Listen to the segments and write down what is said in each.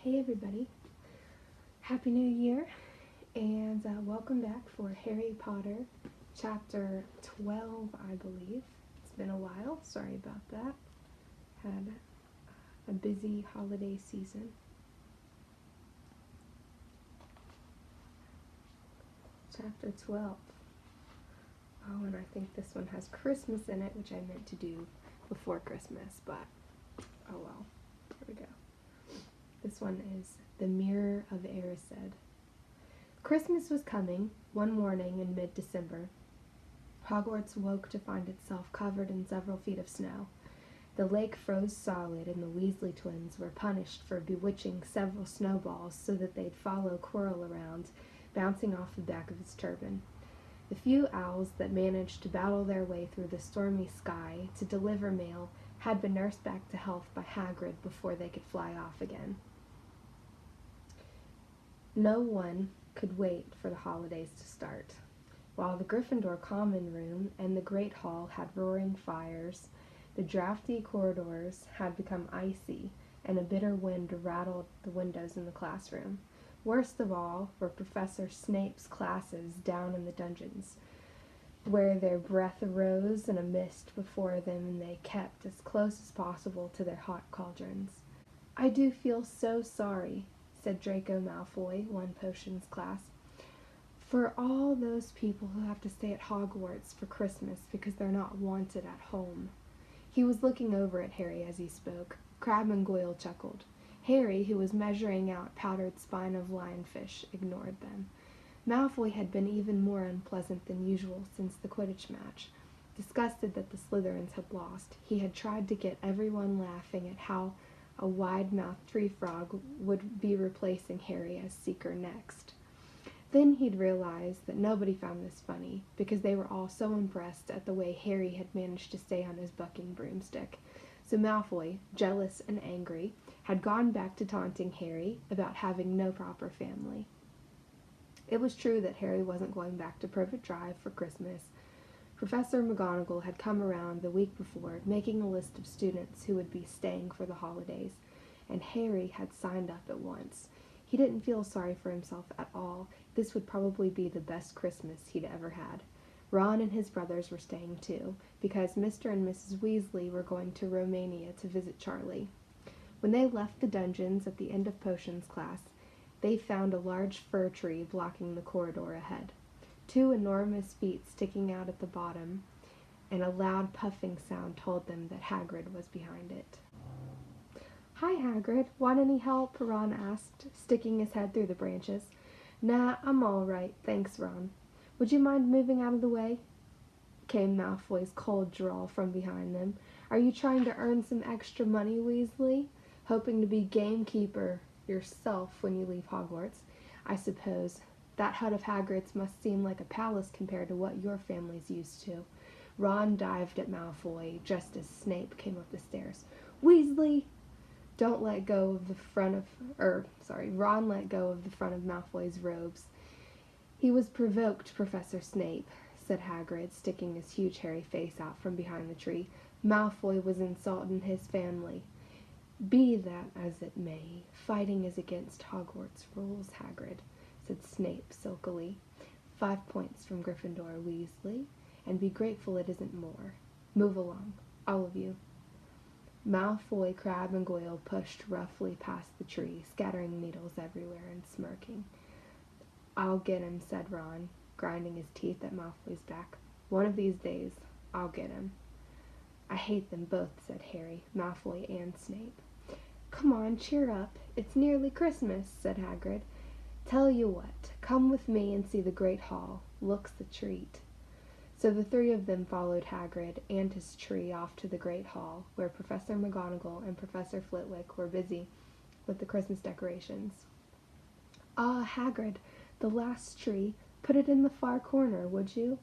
Hey everybody, Happy New Year, and welcome back for Harry Potter Chapter 12, I believe. It's been a while, sorry about that. Had a busy holiday season. Chapter 12. Oh, and I think this one has Christmas in it, which I meant to do before Christmas, but oh well, here we go. This one is The Mirror of Erised. Christmas was coming, one morning in mid-December. Hogwarts woke to find itself covered in several feet of snow. The lake froze solid, and the Weasley twins were punished for bewitching several snowballs so that they'd follow Quirrell around, bouncing off the back of his turban. The few owls that managed to battle their way through the stormy sky to deliver mail had been nursed back to health by Hagrid before they could fly off again. No one could wait for the holidays to start. While the Gryffindor common room and the Great Hall had roaring fires, the drafty corridors had become icy, and a bitter wind rattled the windows in the classroom. Worst of all were Professor Snape's classes down in the dungeons, where their breath arose in a mist before them and they kept as close as possible to their hot cauldrons. "I do feel so sorry," said Draco Malfoy, one potions class, "for all those people who have to stay at Hogwarts for Christmas because they're not wanted at home." He was looking over at Harry as he spoke. Crabbe and Goyle chuckled. Harry, who was measuring out powdered spine of lionfish, ignored them. Malfoy had been even more unpleasant than usual since the Quidditch match. Disgusted that the Slytherins had lost, he had tried to get everyone laughing at how a wide-mouthed tree frog would be replacing Harry as Seeker next. Then he'd realized that nobody found this funny, because they were all so impressed at the way Harry had managed to stay on his bucking broomstick. So Malfoy, jealous and angry, had gone back to taunting Harry about having no proper family. It was true that Harry wasn't going back to Privet Drive for Christmas. Professor McGonagall had come around the week before, making a list of students who would be staying for the holidays, and Harry had signed up at once. He didn't feel sorry for himself at all. This would probably be the best Christmas he'd ever had. Ron and his brothers were staying too, because Mr. and Mrs. Weasley were going to Romania to visit Charlie. When they left the dungeons at the end of potions class, they found a large fir tree blocking the corridor ahead. Two enormous feet sticking out at the bottom, and a loud puffing sound told them that Hagrid was behind it. "Hi, Hagrid. Want any help?" Ron asked, sticking his head through the branches. "Nah, I'm all right, thanks, Ron. Would you mind moving out of the way?" came Malfoy's cold drawl from behind them. "Are you trying to earn some extra money, Weasley? Hoping to be gamekeeper yourself when you leave Hogwarts, I suppose. That hut of Hagrid's must seem like a palace compared to what your family's used to." Ron dived at Malfoy just as Snape came up the stairs. "Weasley!" Ron let go of the front of Malfoy's robes. "He was provoked, Professor Snape," said Hagrid, sticking his huge hairy face out from behind the tree. "Malfoy was insulting his family." "Be that as it may, fighting is against Hogwarts rules, Hagrid," said Snape silkily. 5 points from Gryffindor, Weasley, and be grateful it isn't more. Move along, all of you." Malfoy, Crabbe, and Goyle pushed roughly past the tree, scattering needles everywhere and smirking. "I'll get him," said Ron, grinding his teeth at Malfoy's back. "One of these days, I'll get him." "I hate them both," said Harry, Malfoy and Snape. "Come on, cheer up. It's nearly Christmas," said Hagrid. "Tell you what, come with me and see the Great Hall. Looks a treat." So the three of them followed Hagrid and his tree off to the Great Hall, where Professor McGonagall and Professor Flitwick were busy with the Christmas decorations. "Ah, Hagrid, the last tree. Put it in the far corner, would you?"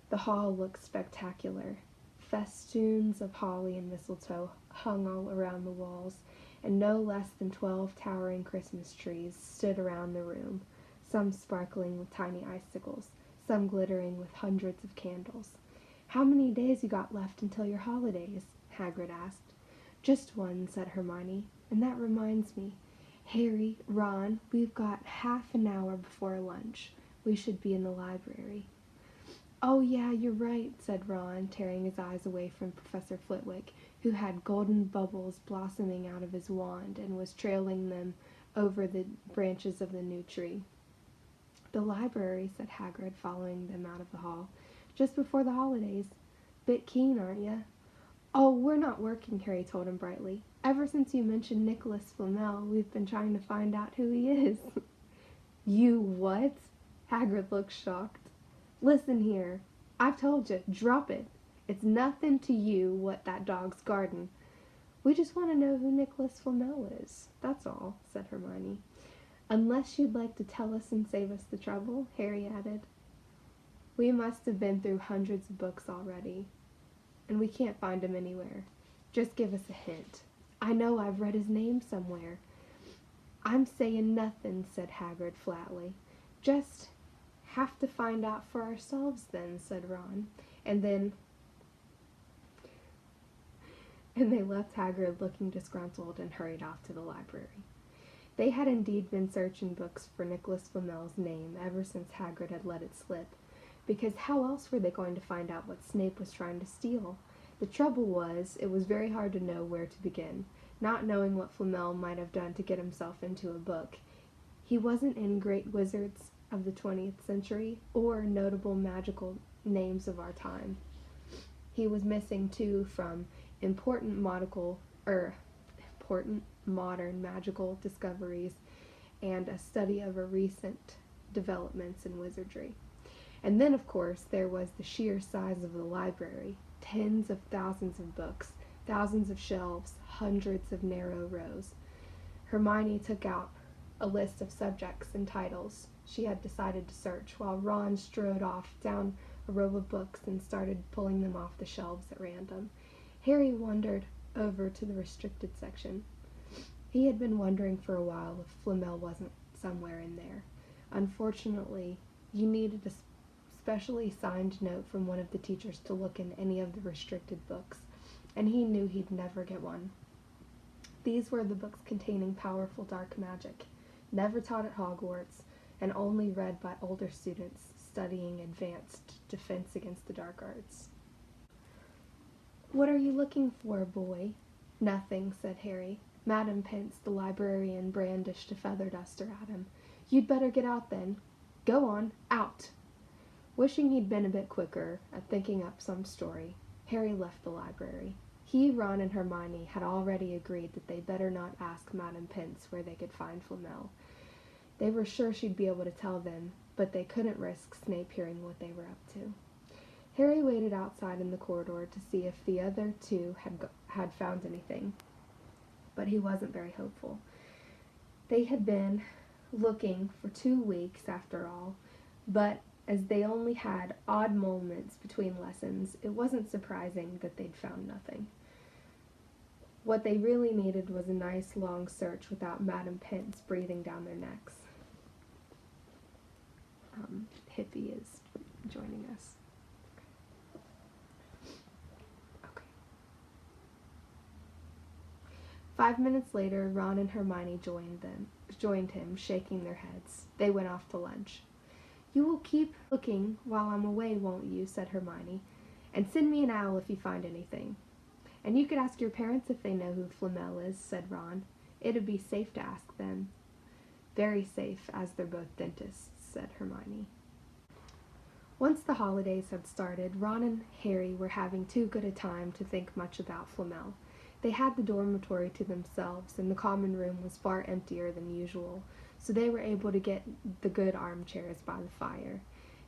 The hall looked spectacular. Festoons of holly and mistletoe hung all around the walls, and no less than 12 towering Christmas trees stood around the room, some sparkling with tiny icicles, some glittering with hundreds of candles. "How many days you got left until your holidays?" Hagrid asked. "Just one," said Hermione, "and that reminds me. Harry, Ron, we've got half an hour before lunch. We should be in the library. Oh, yeah, you're right, said Ron, tearing his eyes away from Professor Flitwick, who had golden bubbles blossoming out of his wand and was trailing them over the branches of the new tree. The library, said Hagrid, following them out of the hall. Just before the holidays. Bit keen, aren't you? Oh, we're not working, Harry told him brightly. Ever since you mentioned Nicholas Flamel, we've been trying to find out who he is. You what? Hagrid looked shocked. Listen here. I've told you, drop it. It's nothing to you what that dog's garden. We just want to know who Nicholas Flamel is. That's all, said Hermione. Unless you'd like to tell us and save us the trouble, Harry added. We must have been through hundreds of books already, and we can't find him anywhere. Just give us a hint. I know I've read his name somewhere. I'm saying nothing, said Hagrid flatly. Just have to find out for ourselves then, said Ron. And they left Hagrid looking disgruntled and hurried off to the library. They had indeed been searching books for Nicholas Flamel's name ever since Hagrid had let it slip, because how else were they going to find out what Snape was trying to steal? The trouble was, it was very hard to know where to begin, not knowing what Flamel might have done to get himself into a book. He wasn't in great wizards of the 20th century or notable magical names of our time. He was missing, too, from important modern magical discoveries and a study of recent developments in wizardry. And then, of course, there was the sheer size of the library. Tens of thousands of books, thousands of shelves, hundreds of narrow rows. Hermione took out a list of subjects and titles she had decided to search, while Ron strode off down a row of books and started pulling them off the shelves at random. Harry wandered over to the restricted section. He had been wondering for a while if Flamel wasn't somewhere in there. Unfortunately, you needed a specially signed note from one of the teachers to look in any of the restricted books, and he knew he'd never get one. These were the books containing powerful dark magic, never taught at Hogwarts, and only read by older students studying advanced defense against the dark arts. What are you looking for, boy? Nothing, said Harry. Madam Pince, the librarian, brandished a feather duster at him. You'd better get out then. Go on, out. Wishing he'd been a bit quicker at thinking up some story, Harry left the library. He, Ron, and Hermione had already agreed that they better not ask Madam Pince where they could find Flamel. They were sure she'd be able to tell them, but they couldn't risk Snape hearing what they were up to. Harry waited outside in the corridor to see if the other two had found anything, but he wasn't very hopeful. They had been looking for 2 weeks, after all, but as they only had odd moments between lessons, it wasn't surprising that they'd found nothing. What they really needed was a nice long search without Madam Pince breathing down their necks. Hippie is joining us. Okay. 5 minutes later, Ron and Hermione joined him, shaking their heads. They went off to lunch. You will keep looking while I'm away, won't you? Said Hermione. And send me an owl if you find anything. And you could ask your parents if they know who Flamel is, said Ron. It'd be safe to ask them. Very safe, as they're both dentists, said Hermione. Once the holidays had started, Ron and Harry were having too good a time to think much about Flamel. They had the dormitory to themselves, and the common room was far emptier than usual, so they were able to get the good armchairs by the fire.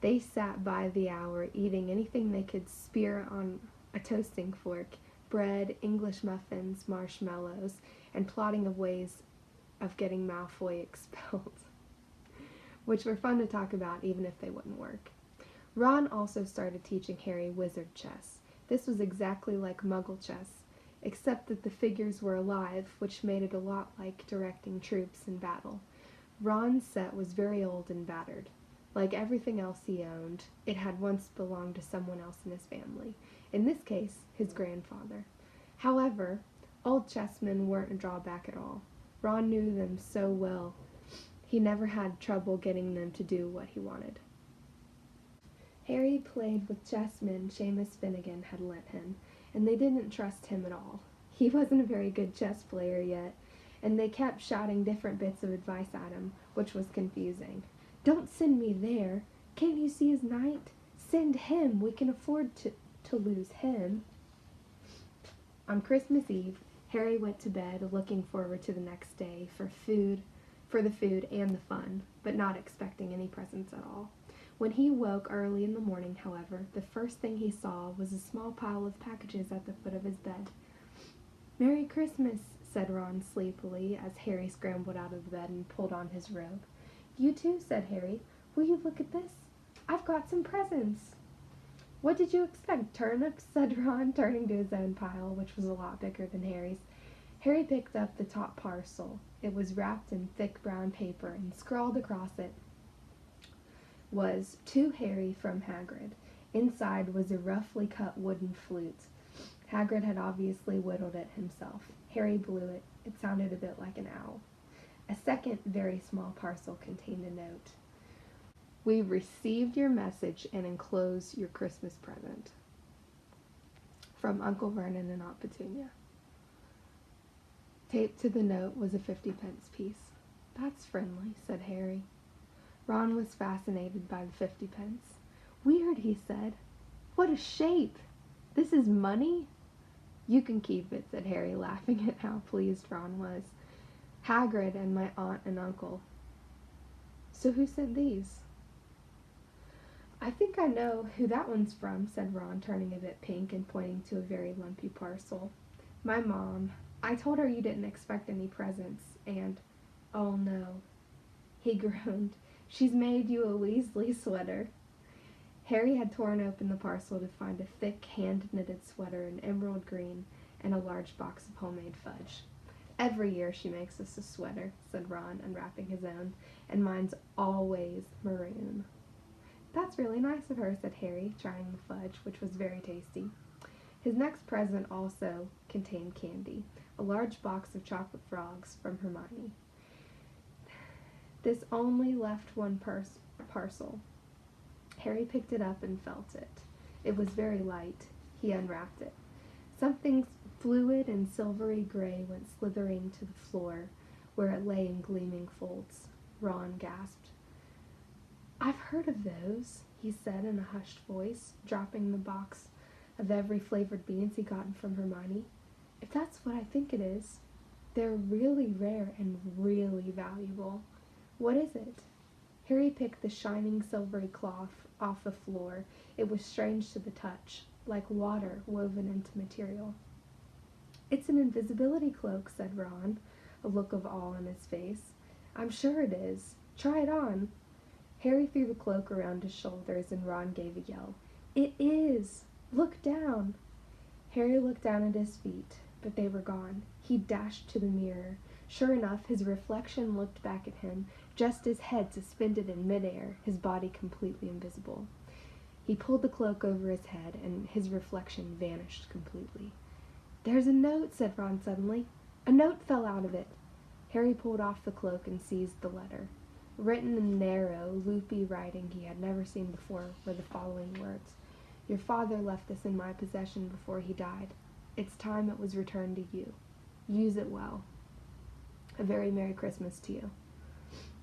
They sat by the hour, eating anything they could spear on a toasting fork, bread, English muffins, marshmallows, and plotting of ways of getting Malfoy expelled, which were fun to talk about even if they wouldn't work. Ron also started teaching Harry wizard chess. This was exactly like Muggle chess, except that the figures were alive, which made it a lot like directing troops in battle. Ron's set was very old and battered. Like everything else he owned, it had once belonged to someone else in his family, in this case, his grandfather. However, old chessmen weren't a drawback at all. Ron knew them so well. He never had trouble getting them to do what he wanted. Harry played with chessmen Seamus Finnegan had lent him, and they didn't trust him at all. He wasn't a very good chess player yet, and they kept shouting different bits of advice at him, which was confusing. "Don't send me there. Can't you see his knight? Send him. We can afford to lose him." On Christmas Eve, Harry went to bed looking forward to the next day for the food and the fun, but not expecting any presents at all. When he woke early in the morning, however, the first thing he saw was a small pile of packages at the foot of his bed. "Merry Christmas," said Ron sleepily as Harry scrambled out of the bed and pulled on his robe. "You too," said Harry. "Will you look at this? I've got some presents." "What did you expect, turnips?" said Ron, turning to his own pile, which was a lot bigger than Harry's. Harry picked up the top parcel. It was wrapped in thick brown paper, and scrawled across it was, "To Harry from Hagrid." Inside was a roughly cut wooden flute. Hagrid had obviously whittled it himself. Harry blew it. It sounded a bit like an owl. A second, very small parcel contained a note. "We've received your message and enclose your Christmas present. From Uncle Vernon and Aunt Petunia." Taped to the note was a 50-pence piece. "That's friendly," said Harry. Ron was fascinated by the 50-pence. "Weird," he said. "What a shape! This is money?" "You can keep it," said Harry, laughing at how pleased Ron was. "Hagrid and my aunt and uncle." "So who sent these?" "I think I know who that one's from," said Ron, turning a bit pink and pointing to a very lumpy parcel. "My mom. I told her you didn't expect any presents, and, oh no," he groaned, "she's made you a Weasley sweater." Harry had torn open the parcel to find a thick, hand-knitted sweater in emerald green and a large box of homemade fudge. "Every year she makes us a sweater," said Ron, unwrapping his own, "and mine's always maroon." "That's really nice of her," said Harry, trying the fudge, which was very tasty. His next present also contained candy, a large box of chocolate frogs from Hermione. This only left one parcel. Harry picked it up and felt it. It was very light. He unwrapped it. Something fluid and silvery gray went slithering to the floor, where it lay in gleaming folds. Ron gasped. "I've heard of those," he said in a hushed voice, dropping the box of every flavored beans he'd gotten from Hermione. "If that's what I think it is, they're really rare and really valuable. What is it?" Harry picked the shining silvery cloth off the floor. It was strange to the touch, like water woven into material. "It's an invisibility cloak," said Ron, a look of awe on his face. "I'm sure it is. Try it on." Harry threw the cloak around his shoulders, and Ron gave a yell. "It is! Look down!" Harry looked down at his feet, but they were gone. He dashed to the mirror. Sure enough, his reflection looked back at him, just his head suspended in midair, his body completely invisible. He pulled the cloak over his head, and his reflection vanished completely. "There's a note," said Ron suddenly. "A note fell out of it." Harry pulled off the cloak and seized the letter. Written in narrow, loopy writing he had never seen before were the following words. "Your father left this in my possession before he died. It's time it was returned to you. Use it well. A very Merry Christmas to you."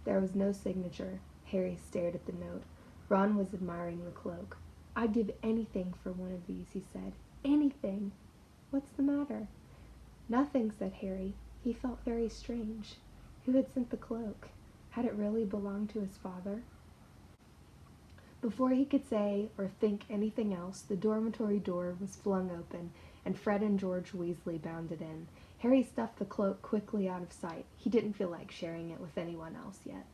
There was no signature. Harry stared at the note. Ron was admiring the cloak. "I'd give anything for one of these," he said. "Anything." "What's the matter?" "Nothing," said Harry. He felt very strange. Who had sent the cloak? Had it really belonged to his father? Before he could say or think anything else, the dormitory door was flung open, and Fred and George Weasley bounded in. Harry stuffed the cloak quickly out of sight. He didn't feel like sharing it with anyone else yet.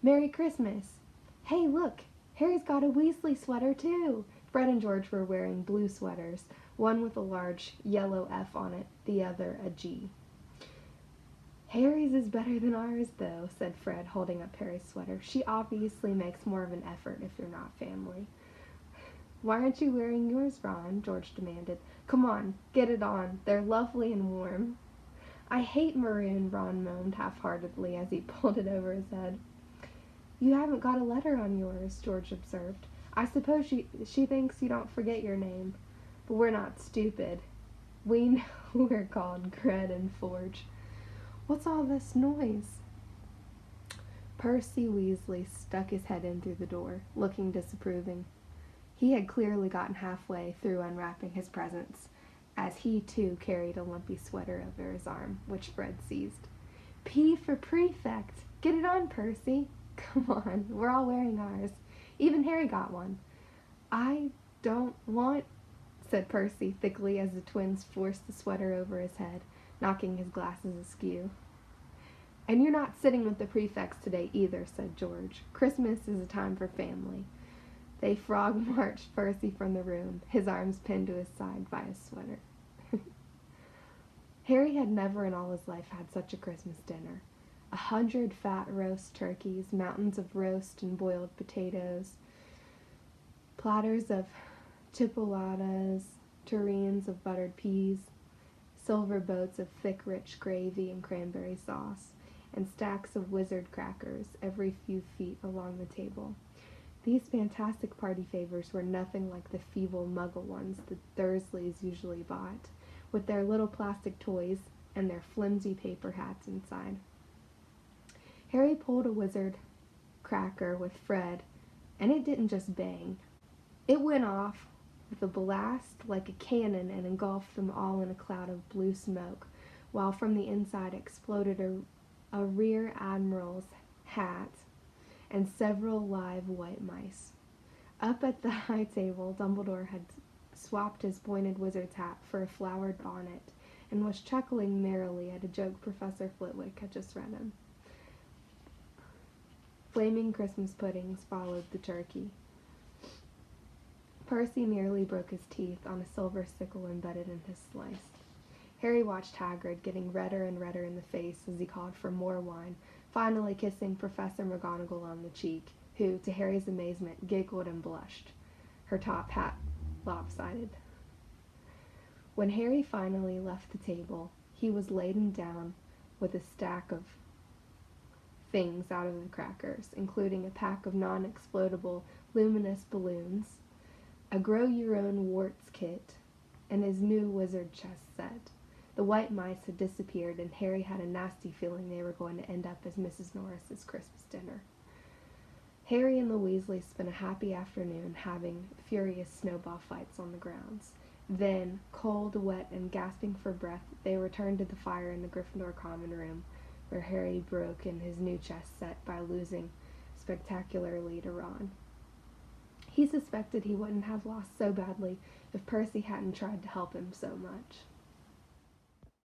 "Merry Christmas!" "Hey, look! Harry's got a Weasley sweater, too!" Fred and George were wearing blue sweaters, one with a large yellow F on it, the other a G. "Harry's is better than ours, though," said Fred, holding up Harry's sweater. "She obviously makes more of an effort if you're not family." "Why aren't you wearing yours, Ron?" George demanded. "Come on, get it on. They're lovely and warm." I hate maroon, Ron moaned half-heartedly as he pulled it over his head. You haven't got a letter on yours, George observed. I suppose she thinks you don't forget your name. But we're not stupid. We know we're called Gred and Forge. What's all this noise? Percy Weasley stuck his head in through the door, looking disapproving. He had clearly gotten halfway through unwrapping his presents, as he too carried a lumpy sweater over his arm, which Fred seized. P for prefect! Get it on, Percy! Come on, we're all wearing ours. Even Harry got one. I don't want, said Percy thickly as the twins forced the sweater over his head, knocking his glasses askew. And you're not sitting with the prefects today either, said George. Christmas is a time for family. They frog-marched Percy from the room, his arms pinned to his side by his sweater. Harry had never in all his life had such a Christmas dinner. 100 fat roast turkeys, mountains of roast and boiled potatoes, platters of chipolatas, tureens of buttered peas, silver boats of thick, rich gravy and cranberry sauce, and stacks of wizard crackers every few feet along the table. These fantastic party favors were nothing like the feeble muggle ones the Dursleys usually bought, with their little plastic toys and their flimsy paper hats inside. Harry pulled a wizard cracker with Fred, and it didn't just bang. It went off with a blast like a cannon and engulfed them all in a cloud of blue smoke, while from the inside exploded a rear admiral's hat and several live white mice. Up at the high table, Dumbledore had swapped his pointed wizard's hat for a flowered bonnet and was chuckling merrily at a joke Professor Flitwick had just read him. Flaming Christmas puddings followed the turkey. Percy nearly broke his teeth on a silver sickle embedded in his slice. Harry watched Hagrid, getting redder and redder in the face as he called for more wine, finally kissing Professor McGonagall on the cheek, who, to Harry's amazement, giggled and blushed, her top hat lopsided. When Harry finally left the table, he was laden down with a stack of things out of the crackers, including a pack of non-explodable luminous balloons, a grow-your-own warts kit, and his new wizard chess set. The white mice had disappeared, and Harry had a nasty feeling they were going to end up as Mrs. Norris's Christmas dinner. Harry and the Weasleys spent a happy afternoon having furious snowball fights on the grounds. Then, cold, wet, and gasping for breath, they returned to the fire in the Gryffindor common room, where Harry broke in his new chess set by losing spectacularly to Ron. He suspected he wouldn't have lost so badly if Percy hadn't tried to help him so much.